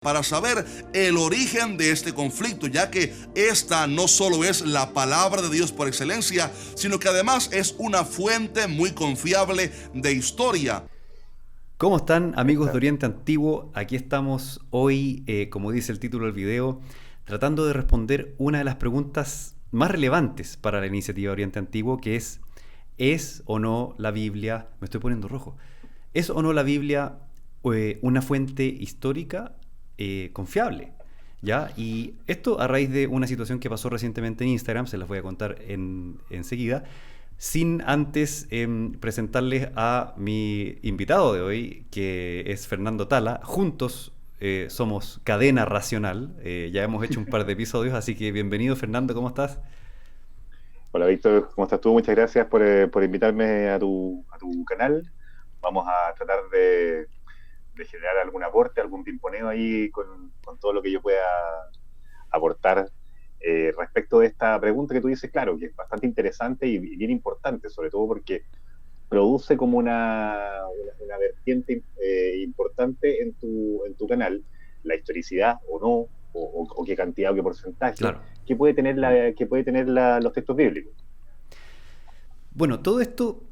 para saber el origen de este conflicto, ya que esta no solo es la palabra de Dios por excelencia, sino que además es una fuente muy confiable de historia. ¿Cómo están, amigos de Oriente Antiguo? Aquí estamos hoy, como dice el título del video, tratando de responder una de las preguntas más relevantes para la iniciativa Oriente Antiguo, que ¿es o no la Biblia, me estoy poniendo rojo, ¿es o no la Biblia una fuente histórica confiable? ¿Ya? Y esto a raíz de una situación que pasó recientemente en Instagram, se las voy a contar enseguida, sin antes presentarles a mi invitado de hoy, que es Fernando Tala. Juntos somos Cadena Racional, ya hemos hecho un par de episodios, así que bienvenido Fernando, ¿cómo estás? Hola Víctor, ¿cómo estás tú? Muchas gracias por invitarme a tu canal. Vamos a tratar de generar algún aporte, algún pimponeo ahí con todo lo que yo pueda aportar respecto de esta pregunta que tú dices, claro, que es bastante interesante y bien importante, sobre todo porque produce como una vertiente importante en tu canal, la historicidad o no, o qué cantidad o qué porcentaje Claro. que puede tener los textos bíblicos. Bueno, todo esto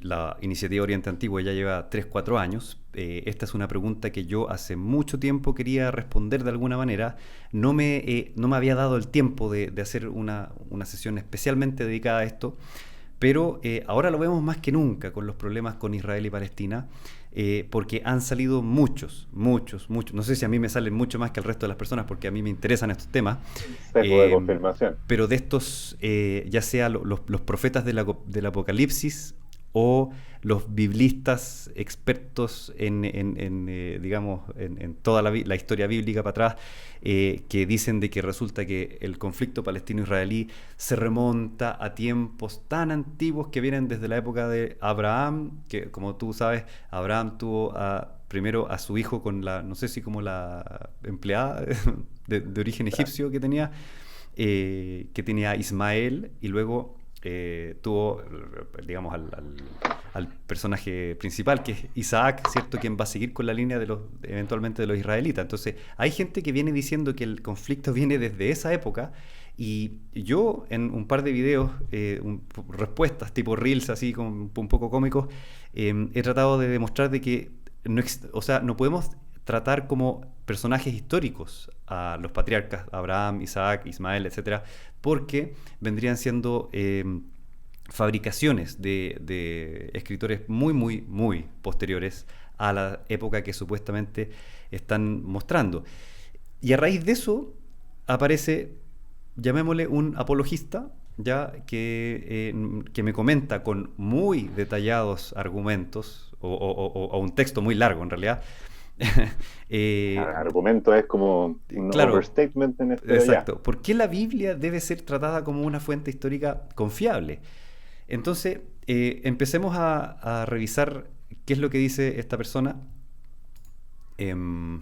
la iniciativa Oriente Antiguo ya lleva 3 4 años. Esta es una pregunta que yo hace mucho tiempo quería responder de alguna manera. No me había dado el tiempo de hacer una sesión especialmente dedicada a esto, pero ahora lo vemos más que nunca con los problemas con Israel y Palestina, porque han salido muchos, no sé si a mí me salen mucho más que al resto de las personas, porque a mí me interesan estos temas, Sesgo de confirmación. pero de estos, ya sea los profetas del Apocalipsis o los biblistas expertos digamos, en toda la historia bíblica para atrás, que dicen de que resulta que el conflicto palestino-israelí se remonta a tiempos tan antiguos que vienen desde la época de Abraham, que como tú sabes, Abraham tuvo primero a su hijo con no sé si como la empleada de origen egipcio que tenía Ismael, y luego tuvo, digamos, al personaje principal, que es Isaac, ¿cierto? Quien va a seguir con la línea eventualmente de los israelitas. Entonces, hay gente que viene diciendo que el conflicto viene desde esa época, y yo en un par de videos, respuestas tipo reels, así como un poco cómicos, he tratado de demostrar de que o sea, no podemos tratar como personajes históricos a los patriarcas Abraham, Isaac, Ismael, etcétera, porque vendrían siendo fabricaciones de escritores muy posteriores a la época que supuestamente están mostrando. Y a raíz de eso aparece, llamémosle, un apologista, ya que me comenta con muy detallados argumentos, o un texto muy largo en realidad. Argumento es como un Claro, overstatement en este ya. exacto. ¿Por qué la Biblia debe ser tratada como una fuente histórica confiable? Entonces, empecemos a revisar qué es lo que dice esta persona. Em,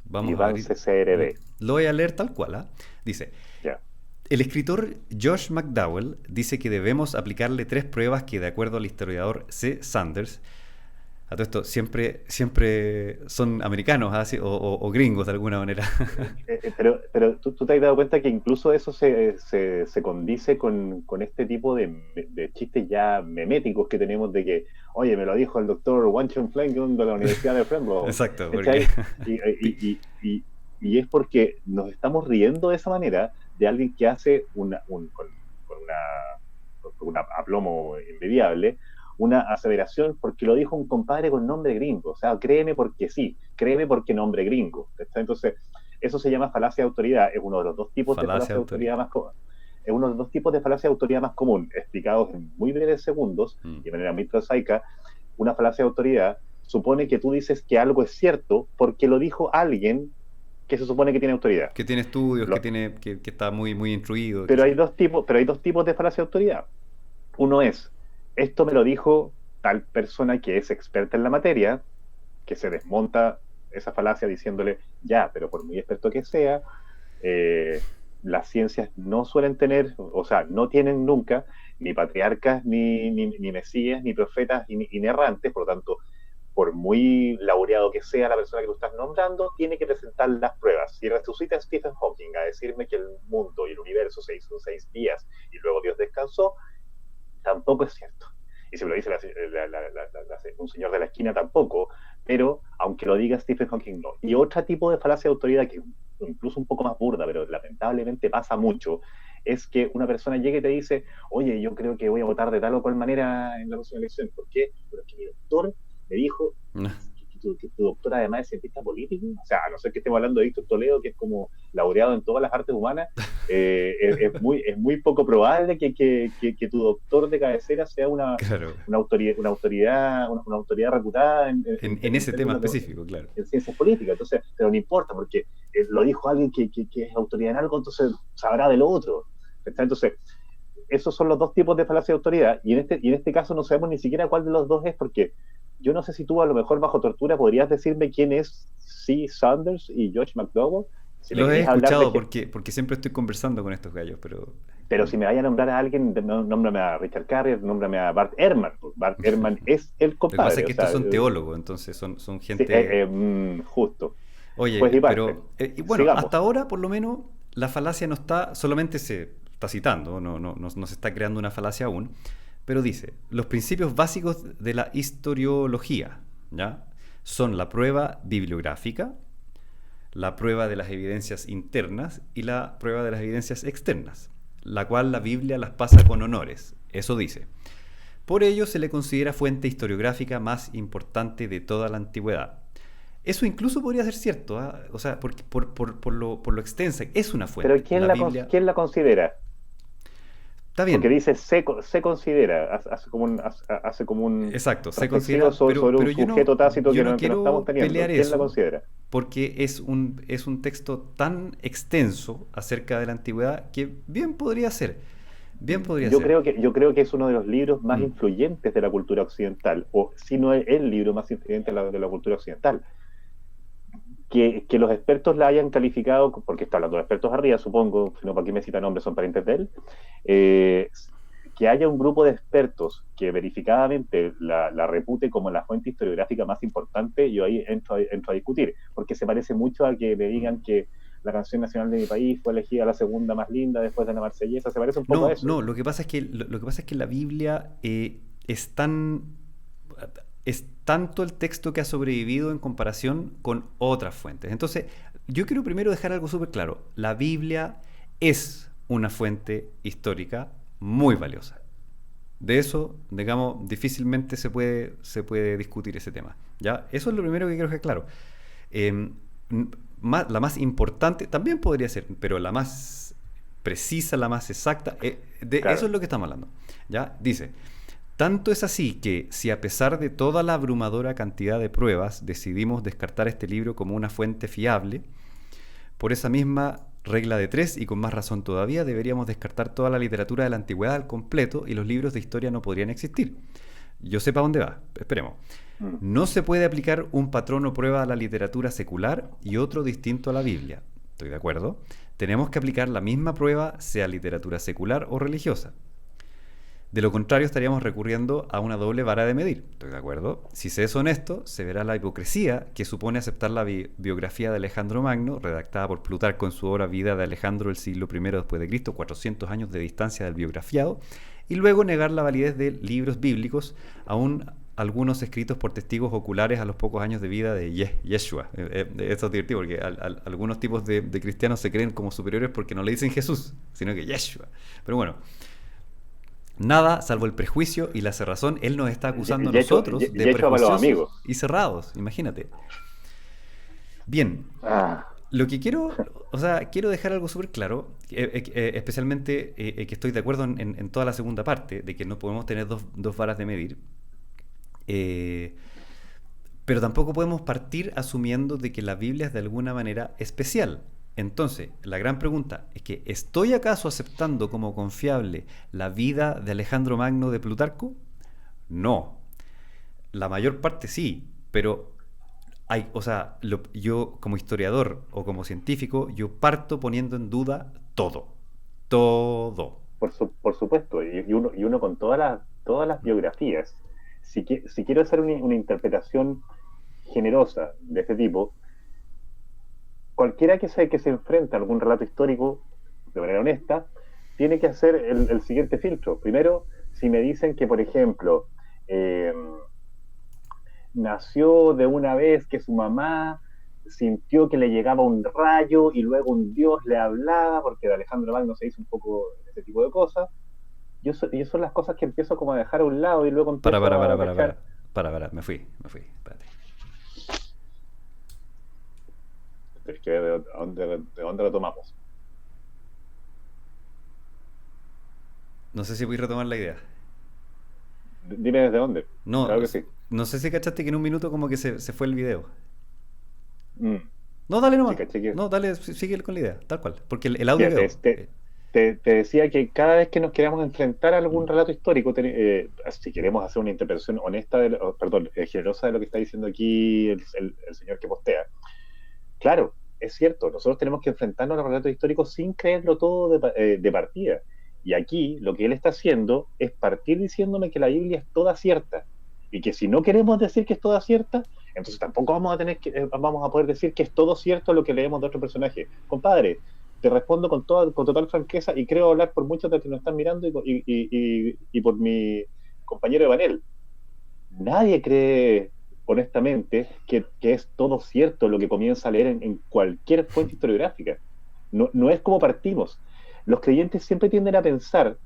Vamos a Iván abrir. CCRD. Lo voy a leer tal cual, ¿ah? Dice: Ya. el escritor Josh McDowell dice que debemos aplicarle 3 pruebas que, de acuerdo al historiador C. Sanders, a todo esto siempre son americanos, ¿ah? O gringos de alguna manera. Pero tú te has dado cuenta que incluso eso se condice con este tipo de chistes ya meméticos que tenemos de que, oye, me lo dijo el doctor Wanchon Flangon de la Universidad de Fresno. Exacto, ¿Cachai? porque Y es porque nos estamos riendo de esa manera de alguien que hace con un aplomo envidiable una aseveración porque lo dijo un compadre con nombre gringo. O sea, créeme porque sí, créeme porque nombre gringo. Entonces, eso se llama falacia de autoridad. Es uno de los dos tipos de falacia falacia de de autoridad. autoridad más común. Es uno de los dos tipos de falacia de autoridad más común, explicados en muy breves segundos y de manera muy prosaica. Una falacia de autoridad supone que tú dices que algo es cierto porque lo dijo alguien que se supone que tiene autoridad. Que tiene estudios, Lo, que está muy instruido. pero hay dos tipos de falacia de autoridad. Uno es, esto me lo dijo tal persona que es experta en la materia, que se desmonta esa falacia diciéndole, ya, pero por muy experto que sea, eh, las ciencias no suelen tener, o sea, no tienen nunca ni patriarcas, ni mesías, ni profetas, ni errantes, por lo tanto, por muy laureado que sea la persona que tú estás nombrando, tiene que presentar las pruebas. Si resucita Stephen Hawking a decirme que el mundo y el universo se hizo en 6 días y luego Dios descansó, tampoco es cierto. Y si me lo dice un señor de la esquina, tampoco, pero aunque lo diga Stephen Hawking, no. Y otro tipo de falacia de autoridad, que incluso un poco más burda, pero lamentablemente pasa mucho, es que una persona llega y te dice, oye, yo creo que voy a votar de tal o cual manera en la próxima elección. ¿Por qué? Porque mi doctor me dijo que tu doctor además es cientista político. O sea, a no ser que estemos hablando de Víctor Toledo, que es como laureado en todas las artes humanas, es muy poco probable que tu doctor de cabecera sea una autoridad reputada en ese tema específico, claro. En ciencias políticas. Entonces, pero no importa, porque lo dijo alguien que es autoridad en algo, entonces sabrá de lo otro. Entonces, esos son los dos tipos de falacia de autoridad, y en este caso no sabemos ni siquiera cuál de los dos es, porque yo no sé si tú a lo mejor bajo tortura podrías decirme quién es C. Sanders y George McDowell. Si lo he escuchado porque siempre estoy conversando con estos gallos, pero si me vaya a nombrar a alguien, nómbrame a Richard Carrier, nómbrame a Bart Ehrman. Bart Ehrman es el compadre. Lo que pasa es que estos son teólogos, entonces son gente... Sí, justo. Oye, pues pero bueno, sigamos. Hasta ahora por lo menos la falacia no está, solamente se está citando, no se está creando una falacia aún, pero dice, los principios básicos de la historiología, ¿ya? Son la prueba bibliográfica, la prueba de las evidencias internas y la prueba de las evidencias externas, la cual la Biblia las pasa con honores, eso dice. Por ello se le considera fuente historiográfica más importante de toda la antigüedad. Eso incluso podría ser cierto, ¿eh? O sea, por lo extensa, es una fuente. Pero ¿quién la considera? Está bien. Porque dice se considera, hace como un exacto, se considera sobre un sujeto tácito que no estamos teniendo. ¿Quién la considera? Porque es un texto tan extenso acerca de la antigüedad que bien podría ser. Yo creo que es uno de los libros más influyentes de la cultura occidental, o si no es el libro más influyente de la cultura occidental. Que los expertos la hayan calificado, porque está hablando de expertos arriba, supongo, si no, ¿para qué me cita nombres? Son parientes de él. Que haya un grupo de expertos que verificadamente la repute como la fuente historiográfica más importante, yo ahí entro a discutir, porque se parece mucho a que me digan que la canción nacional de mi país fue elegida la segunda más linda después de la Marsellesa. Se parece un poco a eso. No, lo que pasa es que la Biblia es tanto el texto que ha sobrevivido en comparación con otras fuentes. Entonces, yo quiero primero dejar algo súper claro. La Biblia es una fuente histórica muy valiosa. De eso, digamos, difícilmente se puede discutir ese tema, ¿ya? Eso es lo primero que quiero dejar claro. La más importante también podría ser, pero la más precisa, la más exacta, claro. Eso es lo que estamos hablando, ¿ya? Dice... Tanto es así que, si a pesar de toda la abrumadora cantidad de pruebas decidimos descartar este libro como una fuente fiable, por esa misma regla de 3 y con más razón todavía, deberíamos descartar toda la literatura de la antigüedad al completo y los libros de historia no podrían existir. Yo sé para dónde va, esperemos. No se puede aplicar un patrón o prueba a la literatura secular y otro distinto a la Biblia. ¿Estoy de acuerdo? Tenemos que aplicar la misma prueba, sea literatura secular o religiosa. De lo contrario, estaríamos recurriendo a una doble vara de medir. ¿Estoy de acuerdo? Si se es honesto, se verá la hipocresía que supone aceptar la biografía de Alejandro Magno, redactada por Plutarco en su obra Vida de Alejandro del siglo I después de Cristo, 400 años de distancia del biografiado, y luego negar la validez de libros bíblicos, aún algunos escritos por testigos oculares a los pocos años de vida de Yeshua. Esto es divertido porque algunos tipos de cristianos se creen como superiores porque no le dicen Jesús, sino que Yeshua. Pero bueno... Nada, salvo el prejuicio y la cerrazón, él nos está acusando a nosotros de prejuiciosos y cerrados, imagínate. Bien, lo que quiero dejar algo súper claro, especialmente que estoy de acuerdo en toda la segunda parte, de que no podemos tener dos varas de medir, pero tampoco podemos partir asumiendo de que la Biblia es de alguna manera especial. Entonces, la gran pregunta es que ¿estoy acaso aceptando como confiable la vida de Alejandro Magno de Plutarco? No. La mayor parte sí, pero yo como historiador o como científico, yo parto poniendo en duda todo. Todo. Por supuesto, y uno con todas las biografías si quiero hacer una interpretación generosa de este tipo, cualquiera que se enfrenta a algún relato histórico de manera honesta, tiene que hacer el siguiente filtro. Primero, si me dicen que, por ejemplo, nació de una vez que su mamá sintió que le llegaba un rayo y luego un dios le hablaba, porque de Alejandro Magno se hizo un poco ese tipo de cosas, yo son las cosas que empiezo como a dejar a un lado y luego empiezo me fui, espérate. Es que ¿de dónde lo tomamos? No sé si voy a retomar la idea. Dime desde dónde. No, Claro que sí. no sé si cachaste que en un minuto como que se fue el video. Mm. No, dale nomás. Sí, caché que... No, dale, sigue con la idea, tal cual. Porque el audio quedó. Te decía que cada vez que nos queramos enfrentar a algún relato histórico, si queremos hacer una interpretación honesta, generosa de lo que está diciendo aquí el señor que postea, claro, es cierto, nosotros tenemos que enfrentarnos a los relatos históricos sin creerlo todo de partida. Y aquí lo que él está haciendo es partir diciéndome que la Biblia es toda cierta. Y que si no queremos decir que es toda cierta, entonces tampoco vamos a poder decir que es todo cierto lo que leemos de otro personaje. Compadre, te respondo con total franqueza y creo hablar por muchos de los que nos están mirando y por mi compañero Evanel. Nadie cree honestamente que es todo cierto lo que comienza a leer en cualquier fuente historiográfica. No es como partimos. Los creyentes siempre tienden a pensar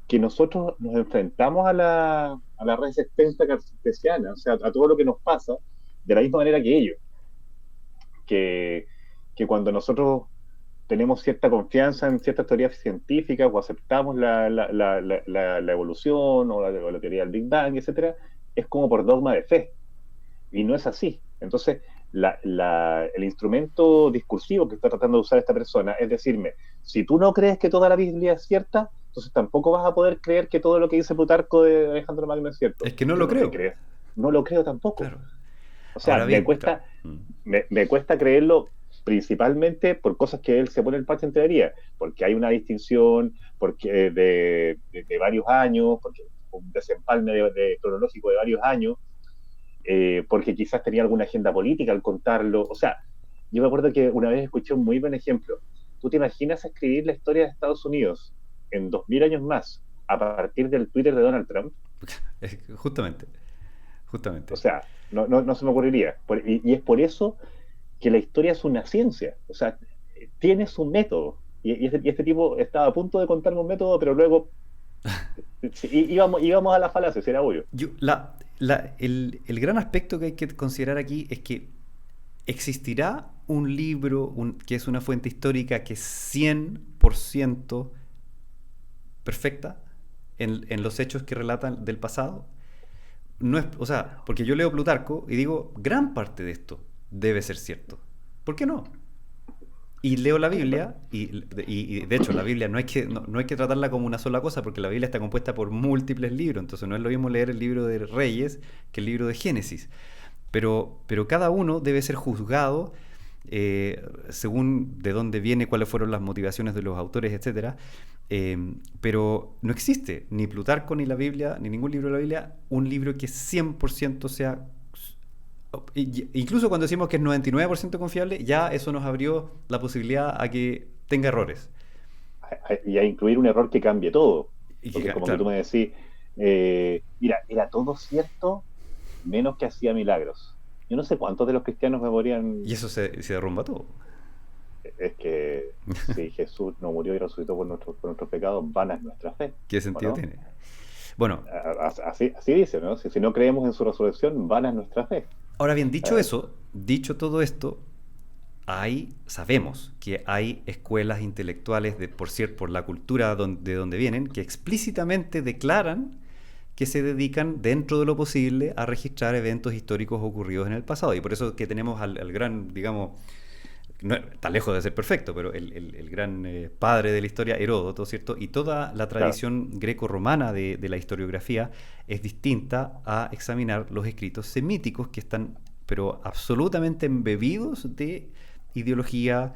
que nosotros nos enfrentamos a la resistencia cartesiana, o sea, a todo lo que nos pasa, de la misma manera que ellos. Que cuando nosotros tenemos cierta confianza en ciertas teorías científicas o aceptamos la evolución o la teoría del Big Bang, etcétera, es como por dogma de fe. Y no es así. Entonces, el instrumento discursivo que está tratando de usar esta persona es decirme, si tú no crees que toda la Biblia es cierta, entonces tampoco vas a poder creer que todo lo que dice Plutarco de Alejandro Magno es cierto. Es que no lo creo. No lo creo tampoco. Claro. O sea, bien, me cuesta creerlo principalmente por cosas que él se pone el parche en teoría, porque hay una distinción porque de varios años, porque un desempalme cronológico de varios años, porque quizás tenía alguna agenda política al contarlo. O sea, yo me acuerdo que una vez escuché un muy buen ejemplo. ¿Tú te imaginas escribir la historia de Estados Unidos en 2000 años más a partir del Twitter de Donald Trump? Justamente. O sea, no se me ocurriría. Y es por eso que la historia es una ciencia. O sea, tiene su método. Y este tipo estaba a punto de contarme un método, pero luego íbamos a la falacia, si era obvio. El gran aspecto que hay que considerar aquí es que existirá un libro que es una fuente histórica que es 100% perfecta en los hechos que relatan del pasado. No es, o sea, porque yo leo Plutarco y digo, gran parte de esto debe ser cierto. ¿Por qué no? Y leo la Biblia y de hecho la Biblia no hay que tratarla como una sola cosa, porque la Biblia está compuesta por múltiples libros, entonces no es lo mismo leer el libro de Reyes que el libro de Génesis, pero cada uno debe ser juzgado según de dónde viene, cuáles fueron las motivaciones de los autores, etcétera. Pero no existe ni Plutarco ni la Biblia, ni ningún libro de la Biblia, un libro que 100% sea. Incluso cuando decimos que es 99% confiable, ya eso nos abrió la posibilidad a que tenga errores. Y a incluir un error que cambie todo. Porque como claro, que tú me decís, mira, era todo cierto, menos que hacía milagros. Yo no sé cuántos de los cristianos me morían. Y eso se derrumba todo. Es que si Jesús no murió y resucitó por nuestros pecados, vana es nuestra fe. ¿Qué sentido tiene? Bueno, así dice, ¿no? Si no creemos en su resurrección, vana es nuestra fe. Ahora bien, dicho todo esto, sabemos que hay escuelas intelectuales por la cultura de donde vienen, que explícitamente declaran que se dedican dentro de lo posible a registrar eventos históricos ocurridos en el pasado. Y por eso que tenemos al gran, digamos, no, está lejos de ser perfecto, pero el gran padre de la historia, Heródoto, ¿cierto? Y toda la tradición greco-romana de la historiografía es distinta a examinar los escritos semíticos que están, pero absolutamente embebidos de ideología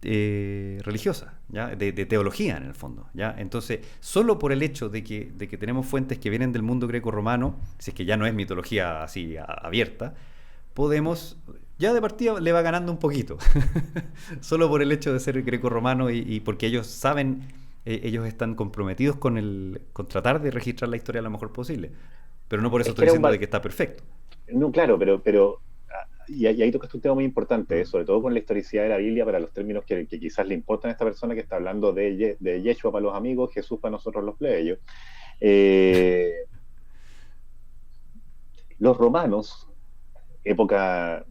religiosa, ¿ya? De teología en el fondo, ¿ya? Entonces, solo por el hecho de que tenemos fuentes que vienen del mundo greco-romano, si es que ya no es mitología así abierta, podemos, ya de partida le va ganando un poquito, solo por el hecho de ser greco-romano y porque ellos saben, ellos están comprometidos con tratar de registrar la historia lo mejor posible, pero no por eso Es que estoy diciendo de que está perfecto. No, claro, y ahí tocaste un tema muy importante, sobre todo con la historicidad de la Biblia para los términos que quizás le importan a esta persona que está hablando de Yeshua para los amigos, Jesús para nosotros los plebeyos. Los romanos, época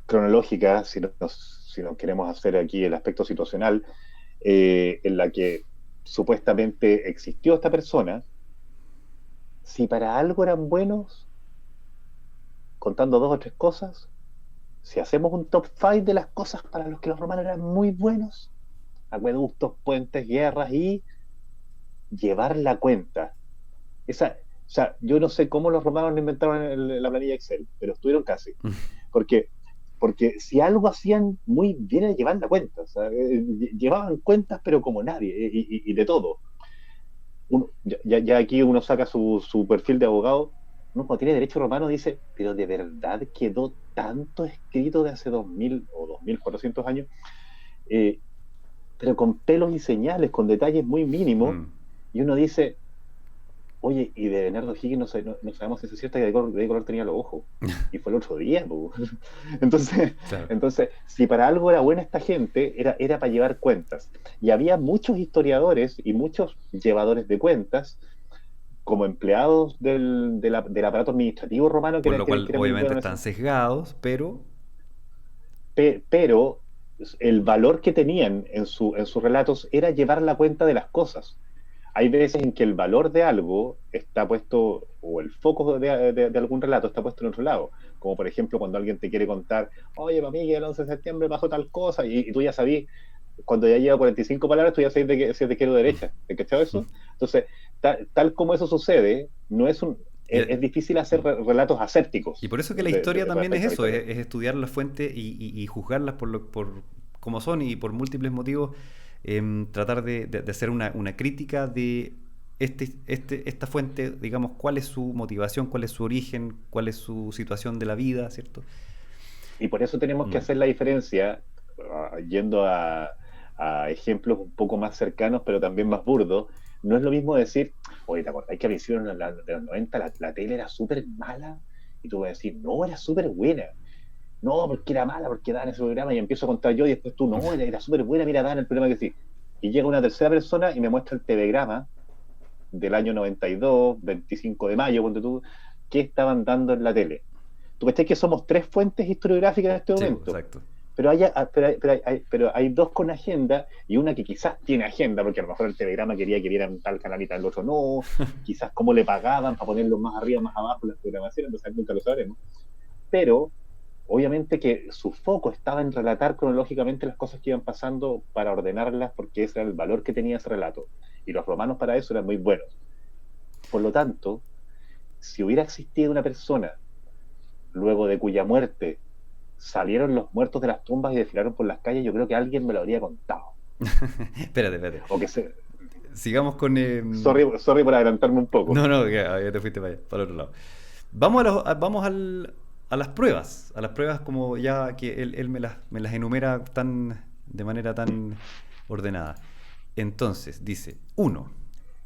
cronológica, si nos queremos hacer aquí el aspecto situacional, en la que supuestamente existió esta persona, si para algo eran buenos, contando 2 o 3 cosas, si hacemos un top 5 de las cosas para los que los romanos eran muy buenos, acueductos, puentes, guerras y llevar la cuenta. O sea, yo no sé cómo los romanos no inventaron la planilla Excel, pero estuvieron casi. Porque si algo hacían muy bien era llevar la cuenta. O sea, llevaban cuentas, pero como nadie, y de todo. Ya aquí uno saca su perfil de abogado. Uno cuando tiene derecho romano dice, pero de verdad quedó tanto escrito de hace 2000 o 2400 años, pero con pelos y señales, con detalles muy mínimos, y uno dice, oye, y de Bernardo Higgins no sabemos si es cierto que de color tenía los ojos, y fue el otro día. Entonces, Claro. entonces, si para algo era buena esta gente, era para llevar cuentas. Y había muchos historiadores y muchos llevadores de cuentas como empleados del aparato administrativo romano, Por lo cual era muy obviamente bueno están sesgados, pero pero el valor que tenían en sus relatos era llevar la cuenta de las cosas. Hay veces en que el valor de algo está puesto, o el foco de algún relato está puesto en otro lado, como por ejemplo cuando alguien te quiere contar, oye, para mí que el 11 de septiembre pasó tal cosa, y tú ya sabías, cuando ya lleva 45 palabras, tú ya sabes si es de izquierda o derecha. ¿Te cachado eso? Entonces, tal como eso sucede, no es es difícil hacer relatos asépticos. Y por eso que la historia también es eso, es estudiar las fuentes y juzgarlas por cómo son y por múltiples motivos, tratar de hacer una crítica de esta fuente, digamos, cuál es su motivación, cuál es su origen, cuál es su situación de la vida, ¿cierto? Y por eso tenemos que hacer la diferencia, yendo a ejemplos un poco más cercanos, pero también más burdos. No es lo mismo decir, oye, ¿te acordás que a principios de los 90 la tele era súper mala? Y tú vas a decir, no, era súper buena. No, porque era mala, porque daban ese programa, y empiezo a contar yo, y después tú, no, era súper buena, mira, daban el programa que sí. Y llega una tercera persona y me muestra el telegrama del año 92, 25 de mayo, ponte tú, que estaban dando en la tele. Tú ves que somos 3 fuentes historiográficas en este momento. Sí, exacto. Pero hay 2 con agenda, y una que quizás tiene agenda, porque a lo mejor el telegrama quería que vieran tal canal y tal otro no, quizás cómo le pagaban para ponerlo más arriba, más abajo en las programaciones, entonces nunca lo sabremos. Pero obviamente que su foco estaba en relatar cronológicamente las cosas que iban pasando para ordenarlas, porque ese era el valor que tenía ese relato. Y los romanos para eso eran muy buenos. Por lo tanto, si hubiera existido una persona luego de cuya muerte salieron los muertos de las tumbas y desfilaron por las calles, yo creo que alguien me lo habría contado. Espérate. O que Sigamos con... Sorry por adelantarme un poco. No, ya te fuiste para el otro lado. Vamos a las pruebas. A las pruebas como ya que él me las enumera de manera tan ordenada. Entonces, dice, 1.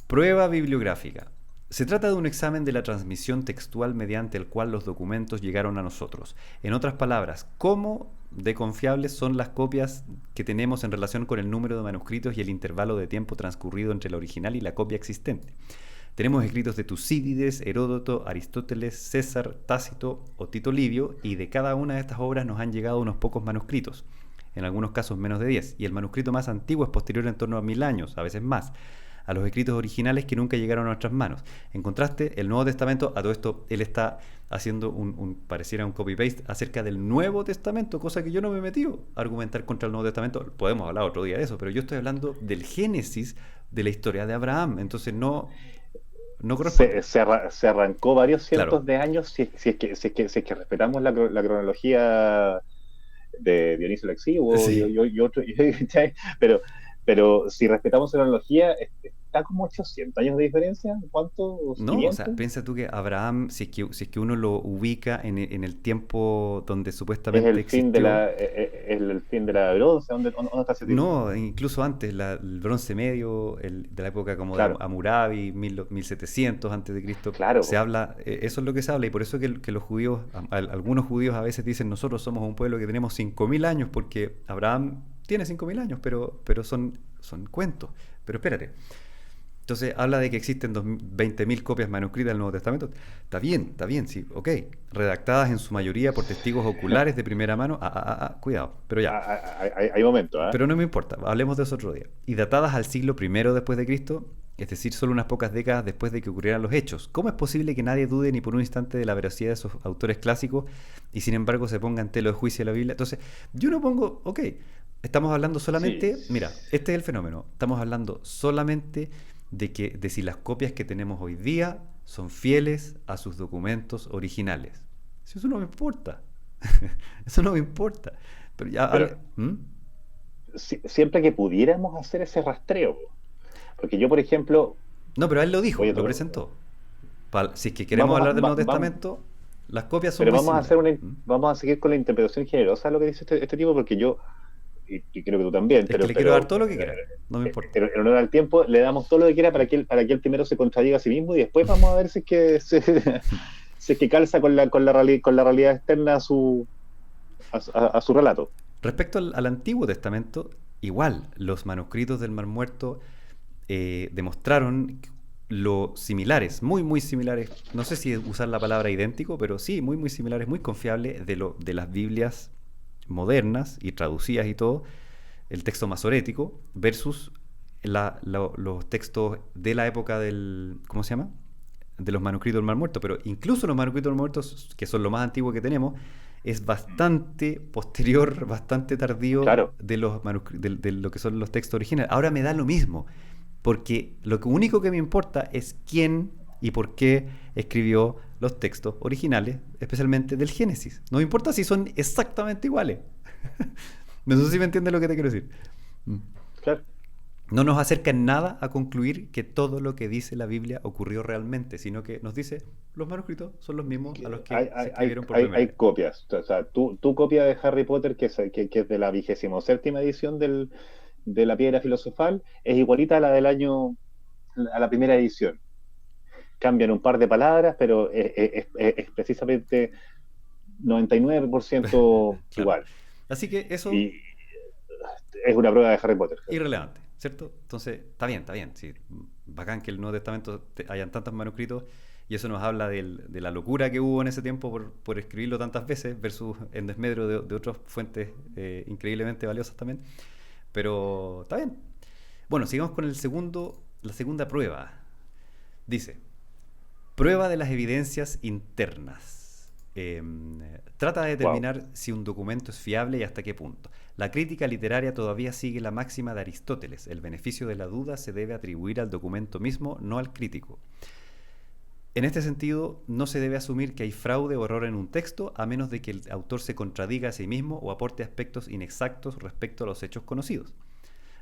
Prueba bibliográfica. Se trata de un examen de la transmisión textual mediante el cual los documentos llegaron a nosotros. En otras palabras, ¿cómo de confiables son las copias que tenemos en relación con el número de manuscritos y el intervalo de tiempo transcurrido entre la original y la copia existente? Tenemos escritos de Tucídides, Heródoto, Aristóteles, César, Tácito o Tito Livio, y de cada una de estas obras nos han llegado unos pocos manuscritos, en algunos casos menos de 10, y el manuscrito más antiguo es posterior en torno a 1000 años, a veces más, a los escritos originales que nunca llegaron a nuestras manos. En contraste, el Nuevo Testamento, a todo esto él está haciendo pareciera un copy-paste acerca del Nuevo Testamento, cosa que yo no me he metido a argumentar contra el Nuevo Testamento. Podemos hablar otro día de eso, pero yo estoy hablando del génesis de la historia de Abraham, entonces no corresponde. Se arrancó varios cientos Claro. de años si es que respetamos la cronología de Dionisio el Exiguo Sí. y otro, ¿cachai? Pero si respetamos la analogía, está como 800 años de diferencia, ¿cuánto? No, o sea, ¿500? piensa tú que Abraham, si es que uno lo ubica en el tiempo donde Es supuestamente existió, el fin de la bronce, ¿dónde está ese tiempo? no, incluso antes, el Bronce Medio, de la época como de Claro, Hammurabi, 1700 antes de Cristo, claro, se po. habla, eso es lo que se habla, y por eso que los judíos, algunos judíos a veces dicen, nosotros somos un pueblo que tenemos 5000 años, porque Abraham tiene 5000 años, pero son cuentos. Pero espérate. Entonces habla de que existen 20.000 copias manuscritas del Nuevo Testamento. Está bien, sí, ok. Redactadas en su mayoría por testigos oculares de primera mano. Cuidado, pero ya. Hay momentos, ¿ah? Pero no me importa, hablemos de eso otro día. Y datadas al siglo primero después de Cristo, es decir, solo unas pocas décadas después de que ocurrieran los hechos. ¿Cómo es posible que nadie dude ni por un instante de la veracidad de esos autores clásicos y sin embargo se ponga en telo de juicio la Biblia? Entonces, yo no pongo, ok, estamos hablando Sí, solamente, mira, este es el fenómeno, estamos hablando solamente de si las copias que tenemos hoy día son fieles a sus documentos originales. Si eso no me importa, eso no me importa. Pero ya, pero ¿Mm? siempre que pudiéramos hacer ese rastreo, porque yo, por ejemplo, No, pero él lo dijo, voy a lo tocar, presentó. Si es que queremos vamos a, hablar del Nuevo vamos, Testamento, las copias son pero muy vamos a hacer similares. ¿Mm? vamos a seguir con la interpretación generosa de lo que dice este tipo, porque yo, y creo que tú también, Es que le quiero dar todo lo que quiera, no me importa. en honor al tiempo, le damos todo lo que quiera para que él primero se contradiga a sí mismo y después vamos a ver si es que, si es que calza con la realidad externa a su relato. Respecto al Antiguo Testamento, igual, los manuscritos del Mar Muerto demostraron lo similares, muy, muy similares, no sé si usar la palabra idéntico, pero sí, muy, muy similares, muy confiables de las Biblias modernas y traducidas y todo, el texto masorético versus los textos de la época ¿cómo se llama? De los manuscritos del Mar Muerto, pero incluso los manuscritos del Mar Muerto, que son lo más antiguo que tenemos, es bastante posterior, bastante tardío Claro, de lo que son los textos originales. Ahora me da lo mismo, porque único que me importa es quién y por qué escribió los textos originales, especialmente del Génesis. No me importa si son exactamente iguales. No sé si me entiendes lo que te quiero decir. claro. No nos acerca en nada a concluir que todo lo que dice la Biblia ocurrió realmente, sino que nos dice los manuscritos son los mismos a los que se escribieron por primera Hay vez. copias. O sea, tu copia de Harry Potter, que es de la 27ª edición de la Piedra Filosofal, es igualita a la del año, a la primera edición. Cambian un par de palabras, pero es precisamente 99% Claro. igual. Así que eso Y es una prueba de Harry Potter. irrelevante, ¿cierto? Entonces, está bien, sí, bacán que el Nuevo Testamento hayan tantos manuscritos y eso nos habla de la locura que hubo en ese tiempo por escribirlo tantas veces versus en desmedro de otras fuentes increíblemente valiosas también. Pero está bien. Bueno, sigamos con la segunda prueba. Dice, prueba de las evidencias internas. Trata de Wow. determinar si un documento es fiable y hasta qué punto. La crítica literaria todavía sigue la máxima de Aristóteles. El beneficio de la duda se debe atribuir al documento mismo, no al crítico. En este sentido, no se debe asumir que hay fraude o error en un texto, a menos de que el autor se contradiga a sí mismo o aporte aspectos inexactos respecto a los hechos conocidos.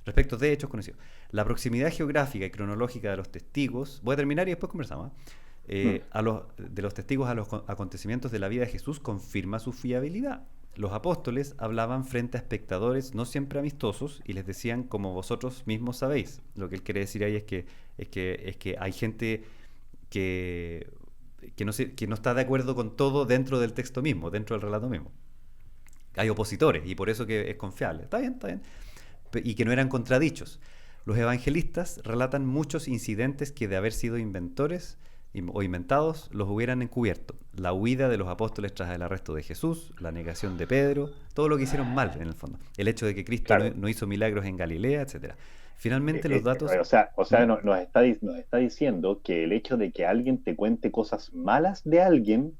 Respecto de hechos conocidos. La proximidad geográfica y cronológica de los testigos, voy a terminar y después conversamos, Mm. de los testigos a los acontecimientos de la vida de Jesús confirma su fiabilidad. Los apóstoles hablaban frente a espectadores no siempre amistosos y les decían como vosotros mismos sabéis. Lo que él quiere decir ahí es que hay gente que, que no está de acuerdo con todo dentro del texto mismo, dentro del relato mismo. Hay opositores y por eso que es confiable. Está bien, está bien. Y que no eran contradichos. Los evangelistas relatan muchos incidentes que de haber sido inventores o inventados los hubieran encubierto. La huida de los apóstoles tras el arresto de Jesús, la negación de Pedro, todo lo que hicieron mal en el fondo. El hecho de que Cristo Claro. no hizo milagros en Galilea, etcétera. Finalmente los datos... O sea, nos está diciendo que el hecho de que alguien te cuente cosas malas de alguien,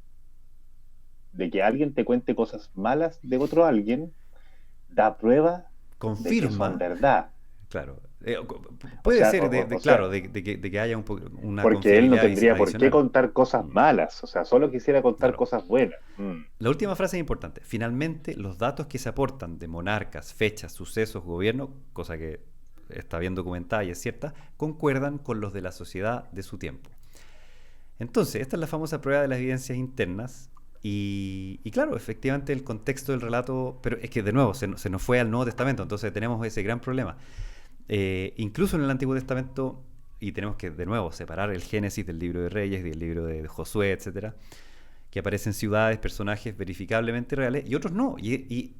de que alguien te cuente cosas malas de otro alguien, da prueba de que son confirma, verdad. Claro. Puede ser, claro, de que haya una porque él no confiabilidad tendría por qué adicional. contar cosas malas, o sea, solo quisiera contar Claro. cosas buenas. La última frase es importante. Finalmente, los datos que se aportan de monarcas, fechas, sucesos, gobierno, cosa que está bien documentada y es cierta, concuerdan con los de la sociedad de su tiempo. Entonces, esta es la famosa prueba de las evidencias internas. Y claro, efectivamente el contexto del relato, pero es que de nuevo se nos fue al Nuevo Testamento, entonces tenemos ese gran problema. Incluso en el Antiguo Testamento, y tenemos que de nuevo separar el Génesis del libro de Reyes, del libro de Josué, etcétera, que aparecen ciudades, personajes verificablemente reales y otros no. Y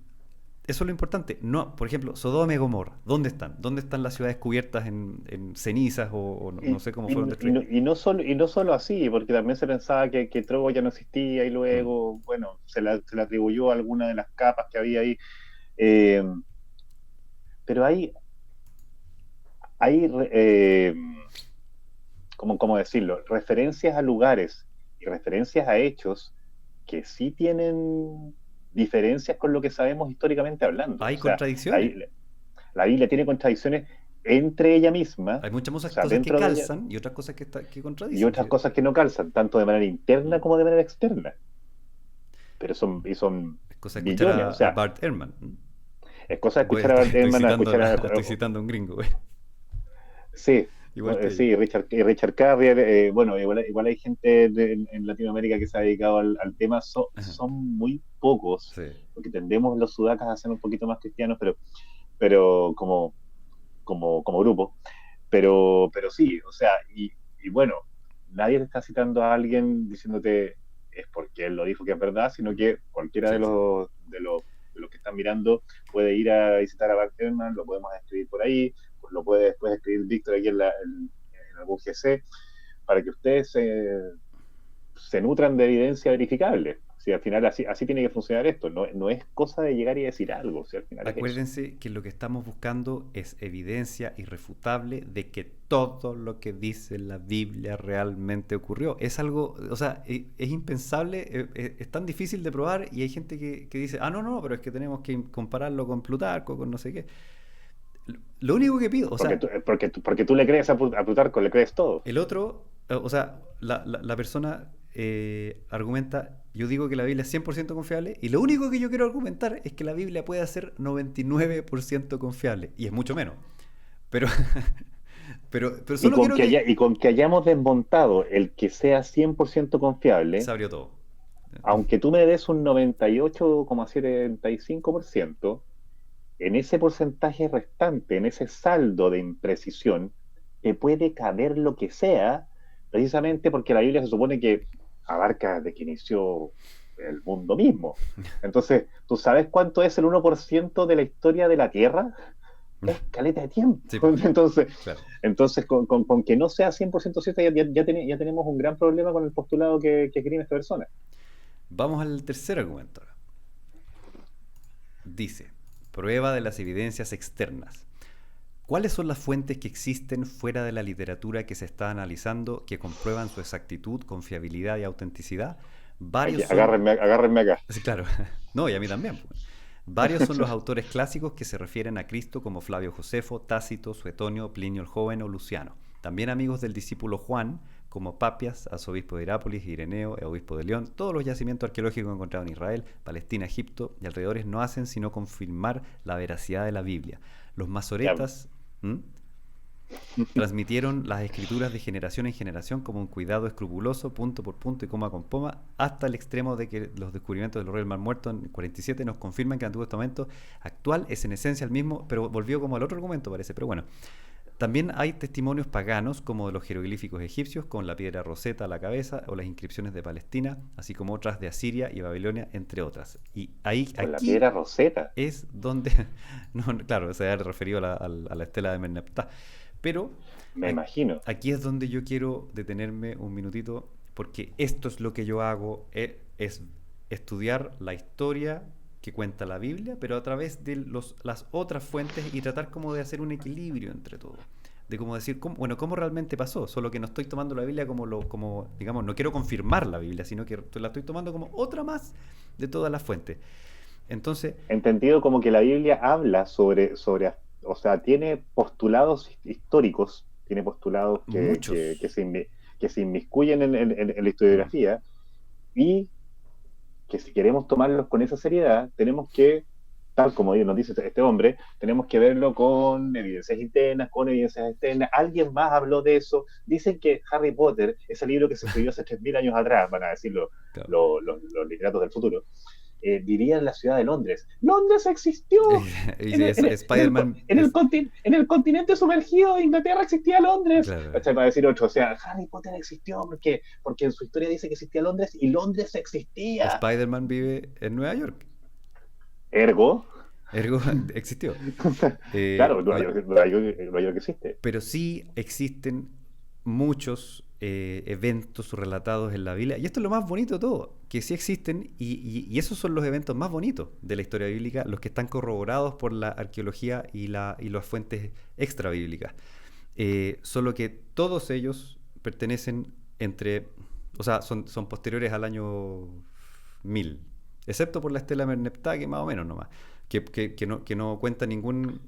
eso es lo importante. No, por ejemplo, Sodoma y Gomorra, ¿dónde están? ¿Dónde están las ciudades cubiertas en cenizas o no sé cómo fueron destruidas? Y no solo así, porque también se pensaba que Troya no existía y luego, bueno, se le atribuyó a alguna de las capas que había ahí. Eh, pero hay ¿cómo decirlo? Referencias a lugares y referencias a hechos que sí tienen diferencias con lo que sabemos históricamente hablando. Hay O sea, contradicciones. la Biblia tiene contradicciones entre ella misma, Hay muchas o cosas, sea, cosas que dentro de ella, calzan y otras cosas que contradicen. y otras cosas que no calzan, tanto de manera interna como de manera externa. Pero son Es cosa de escuchar billones, o a sea, Bart Ehrman. es cosa de Voy, escuchar a Bart Ehrman, a escuchar estoy citando a un gringo, güey. Sí, Igual que sí, Richard Carrier, bueno, igual hay gente en Latinoamérica que se ha dedicado al tema, son muy pocos, sí. porque tendemos los sudacas a ser un poquito más cristianos, pero como grupo, pero sí, o sea, y bueno, nadie te está citando a alguien diciéndote es porque él lo dijo que es verdad, sino que cualquiera Sí, de los que están mirando puede ir a visitar a Bart Ehrman, lo podemos escribir por ahí, pues lo puede después escribir Víctor aquí en algún GC, para que ustedes se nutran de evidencia verificable. Si al final así tiene que funcionar esto, no es cosa de llegar y decir algo, si al final es eso. Acuérdense que lo que estamos buscando es evidencia irrefutable de que todo lo que dice la Biblia realmente ocurrió. Es algo, o sea, es impensable, es tan difícil de probar y hay gente que dice, no, pero es que tenemos que compararlo con Plutarco, con no sé qué. Lo único que pido, o sea... Porque tú le crees a Plutarco, le crees todo. El otro, o sea, la persona argumenta, yo digo que la Biblia es 100% confiable y lo único que yo quiero argumentar es que la Biblia puede ser 99% confiable y es mucho menos. Pero solo quiero y con que hayamos desmontado el que sea 100% confiable, se abrió todo. Aunque tú me des un 98,75%, en ese porcentaje restante, en ese saldo de imprecisión, te puede caber lo que sea, precisamente porque la Biblia se supone que abarca de que inició el mundo mismo. Entonces, ¿tú sabes cuánto es el 1% de la historia de la Tierra? Es caleta de tiempo. Sí, entonces con que no sea 100% cierta, ya tenemos un gran problema con el postulado que escribe esta persona. Vamos al tercer argumento. Dice, prueba de las evidencias externas. ¿Cuáles son las fuentes que existen fuera de la literatura que se está analizando que comprueban su exactitud, confiabilidad y autenticidad? Agárrenme acá. Sí, claro. No, y a mí también. Varios son los autores clásicos que se refieren a Cristo como Flavio Josefo, Tácito, Suetonio, Plinio el Joven o Luciano. También amigos del discípulo Juan, como Papias, arzobispo de Irápolis, Ireneo, obispo de León. Todos los yacimientos arqueológicos encontrados en Israel, Palestina, Egipto y alrededores no hacen sino confirmar la veracidad de la Biblia. Los masoretas transmitieron las escrituras de generación en generación como un cuidado escrupuloso, punto por punto y coma con coma, hasta el extremo de que los descubrimientos del Rey del Mar Muerto en 47 nos confirman que el Antiguo Testamento actual es en esencia el mismo, pero volvió como al otro argumento parece, pero bueno. También hay testimonios paganos como de los jeroglíficos egipcios con la piedra Rosetta a la cabeza o las inscripciones de Palestina, así como otras de Asiria y Babilonia, entre otras. Y aquí la piedra Rosetta es donde, no, claro, se ha referido a la estela de Merneptah, pero me imagino. Aquí es donde yo quiero detenerme un minutito, porque esto es lo que yo hago, es estudiar la historia que cuenta la Biblia, pero a través de las otras fuentes y tratar como de hacer un equilibrio entre todo. De como decir, cómo realmente pasó, solo que no estoy tomando la Biblia como digamos, no quiero confirmar la Biblia, sino que la estoy tomando como otra más de todas las fuentes. Entonces... Entendido como que la Biblia habla sobre o sea, tiene postulados históricos, tiene postulados Muchos. que se inmiscuyen en la historiografía, y que si queremos tomarlos con esa seriedad, tenemos que, tal como nos dice este hombre, tenemos que verlo con evidencias internas, con evidencias externas. Alguien más habló de eso. Dicen que Harry Potter, ese libro que se escribió hace 3.000 años atrás, van a decirlo Claro. los literatos del futuro, vivía en la ciudad de Londres. ¡Londres existió! Y Spider-Man En el continente sumergido de Inglaterra existía Londres. claro. Para decir otro, o sea, Harry Potter existió porque en su historia dice que existía Londres y Londres existía. Spider-Man vive en Nueva York. Ergo, Ergo existió. claro, Nueva York existe. Pero sí existen muchos eventos relatados en la Biblia. Y esto es lo más bonito de todo, que sí existen y esos son los eventos más bonitos de la historia bíblica, los que están corroborados por la arqueología y las fuentes extra bíblicas. Solo que todos ellos pertenecen o sea, son posteriores al año 1000, excepto por la estela Merneptah, que más o menos nomás, que no cuenta ningún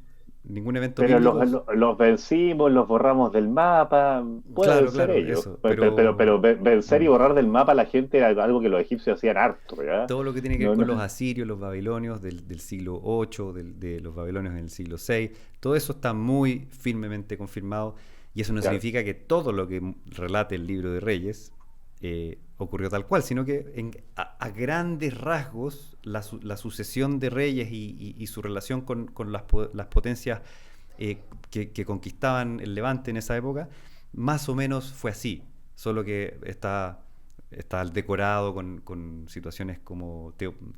evento Pero bíblico. los vencimos, los borramos del mapa, pueden Claro, ser claro, ellos. eso. Pero vencer y borrar del mapa a la gente era algo que los egipcios hacían harto, ¿ya? Todo lo que tiene que ver No, con no. los asirios, los babilonios del siglo VIII, de los babilonios en el siglo VI, todo eso está muy firmemente confirmado y eso no Claro. significa que todo lo que relate el libro de Reyes ocurrió tal cual, sino que a grandes rasgos la sucesión de reyes y su relación con las potencias que conquistaban el Levante en esa época, más o menos fue así, solo que está decorado con situaciones como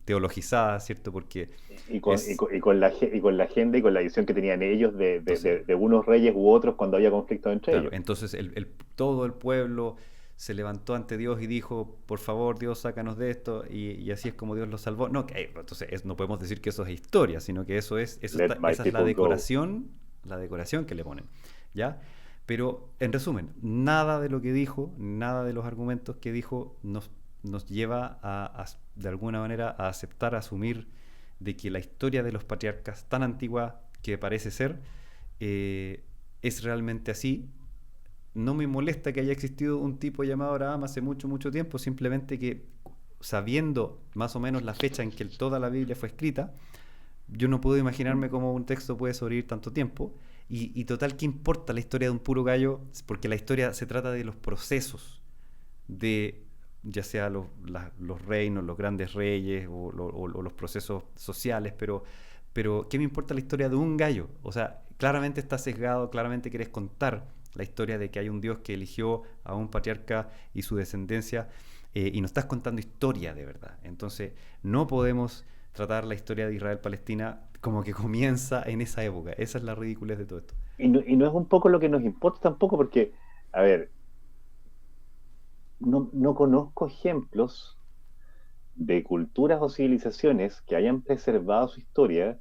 teologizadas, ¿cierto? Porque Con la agenda y con la visión que tenían ellos entonces, de unos reyes u otros cuando había conflictos entre claro, ellos. entonces todo el pueblo se levantó ante Dios y dijo, por favor, Dios, sácanos de esto, y así es como Dios los salvó. No, entonces no podemos decir que eso es historia, sino que eso es Let my esa es people go. la decoración que le ponen, ¿ya? Pero, en resumen, nada de lo que dijo, nada de los argumentos que dijo nos lleva de alguna manera a aceptar, a asumir de que la historia de los patriarcas, tan antigua que parece ser, es realmente así. No me molesta que haya existido un tipo llamado Abraham hace mucho, mucho tiempo, simplemente que sabiendo más o menos la fecha en que toda la Biblia fue escrita, yo no puedo imaginarme cómo un texto puede sobrevivir tanto tiempo. Y total, ¿qué importa la historia de un puro gallo? Porque la historia se trata de los procesos de, ya sea los reinos, los grandes reyes o los procesos sociales, pero ¿qué me importa la historia de un gallo? O sea, claramente está sesgado, claramente querés contar la historia de que hay un Dios que eligió a un patriarca y su descendencia, y no estás contando historia de verdad. Entonces, no podemos tratar la historia de Israel-Palestina como que comienza en esa época. Esa es la ridiculez de todo esto. Y no es un poco lo que nos importa tampoco, porque, a ver, no conozco ejemplos de culturas o civilizaciones que hayan preservado su historia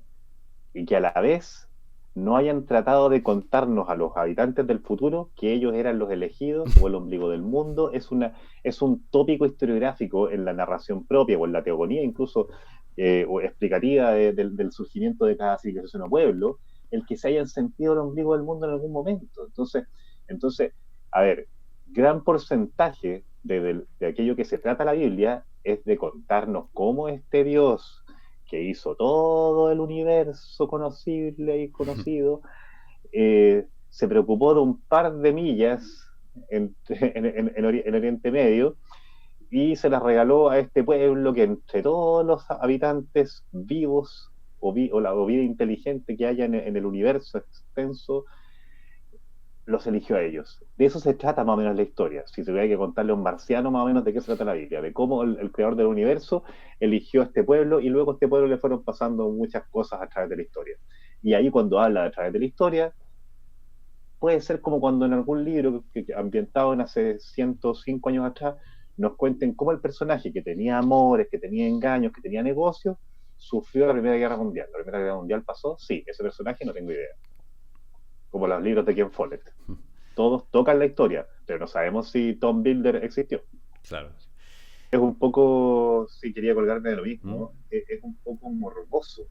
y que a la vez no hayan tratado de contarnos a los habitantes del futuro que ellos eran los elegidos o el ombligo del mundo. Es un tópico historiográfico en la narración propia o en la teogonía incluso, o explicativa del surgimiento de cada civilización o pueblo, el que se hayan sentido el ombligo del mundo en algún momento. Entonces, a ver, gran porcentaje de aquello que se trata la Biblia es de contarnos cómo este Dios que hizo todo el universo conocible y conocido, se preocupó de un par de millas en Oriente Medio y se las regaló a este pueblo que entre todos los habitantes vivos o vida inteligente que haya en el universo extenso, los eligió a ellos. De eso se trata más o menos la historia. Si tuviera que contarle a un marciano más o menos de qué se trata la Biblia, de cómo el creador del universo eligió a este pueblo y luego a este pueblo le fueron pasando muchas cosas a través de la historia. Y ahí cuando habla a través de la historia, puede ser como cuando en algún libro ambientado en hace 105 años atrás, nos cuenten cómo el personaje que tenía amores, que tenía engaños, que tenía negocios, sufrió la Primera Guerra Mundial. ¿La Primera Guerra Mundial pasó? Sí, ese personaje no tengo idea. Como los libros de Ken Follett. Todos tocan la historia, pero no sabemos si Tom Builder existió. Claro. Es un poco, si quería colgarme de lo mismo, es un poco morboso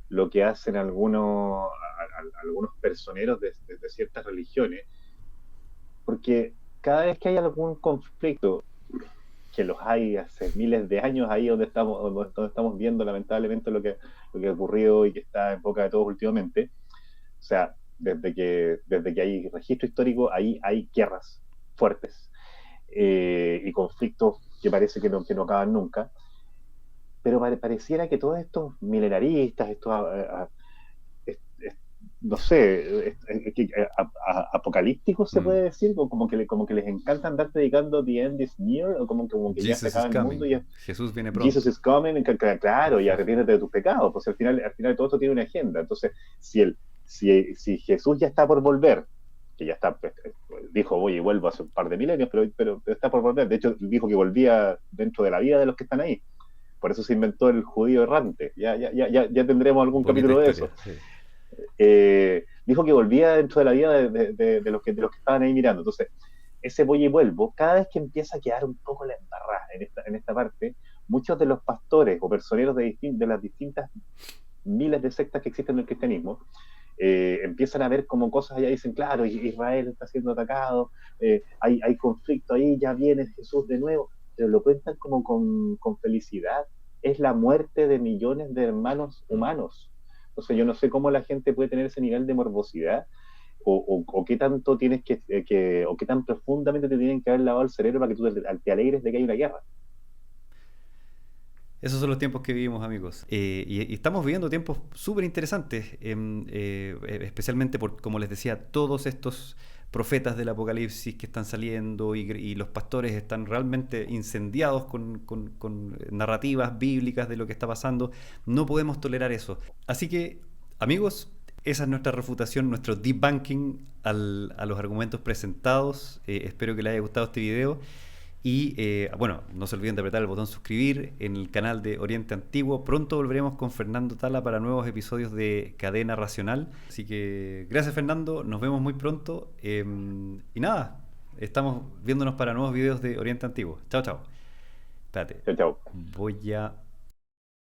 lo que hacen algunos algunos personeros de ciertas religiones, porque cada vez que hay algún conflicto, que los hay hace miles de años ahí donde estamos viendo lamentablemente lo que ha ocurrido y que está en boca de todos últimamente, o sea, desde que hay registro histórico, ahí hay guerras fuertes y conflictos que parece que no acaban nunca, pero pareciera que todos estos milenaristas, no sé, apocalípticos se puede decir, o como que les encanta andar predicando The End is Near, o como que ya se acaba el mundo. Jesús viene pronto. Jesus is coming, claro, y arrepiéntete de tus pecados, pues al final todo esto tiene una agenda. Entonces, si Jesús ya está por volver, que ya está, dijo, voy y vuelvo hace un par de milenios, pero está por volver. De hecho, dijo que volvía dentro de la vida de los que están ahí. Por eso se inventó el judío errante. Ya tendremos algún capítulo de eso. Sí. Dijo que volvía dentro de la vida de los que estaban ahí mirando. Entonces, ese voy y vuelvo, cada vez que empieza a quedar un poco la embarrada en esta parte, muchos de los pastores o personeros de las distintas miles de sectas que existen en el cristianismo, empiezan a ver como cosas allá, dicen, claro, Israel está siendo atacado, hay conflicto ahí, ya viene Jesús de nuevo, pero lo cuentan como con felicidad. Es la muerte de millones de hermanos humanos. Entonces yo no sé cómo la gente puede tener ese nivel de morbosidad o qué tanto tienes o qué tan profundamente te tienen que haber lavado el cerebro para que tú te alegres de que hay una guerra. Esos son los tiempos que vivimos, amigos. Y estamos viviendo tiempos súper interesantes, especialmente por, como les decía, todos estos profetas del Apocalipsis que están saliendo y los pastores están realmente incendiados con narrativas bíblicas de lo que está pasando. No podemos tolerar eso. Así que, amigos, esa es nuestra refutación, nuestro debunking a los argumentos presentados. Espero que les haya gustado este video. Y bueno, no se olviden de apretar el botón suscribir en el canal de Oriente Antiguo. Pronto volveremos con Fernando Tala para nuevos episodios de Cadena Racional. Así que gracias, Fernando, nos vemos muy pronto. Y nada, estamos viéndonos para nuevos videos de Oriente Antiguo. Chao, chao. Espérate. Chao, chao. Voy a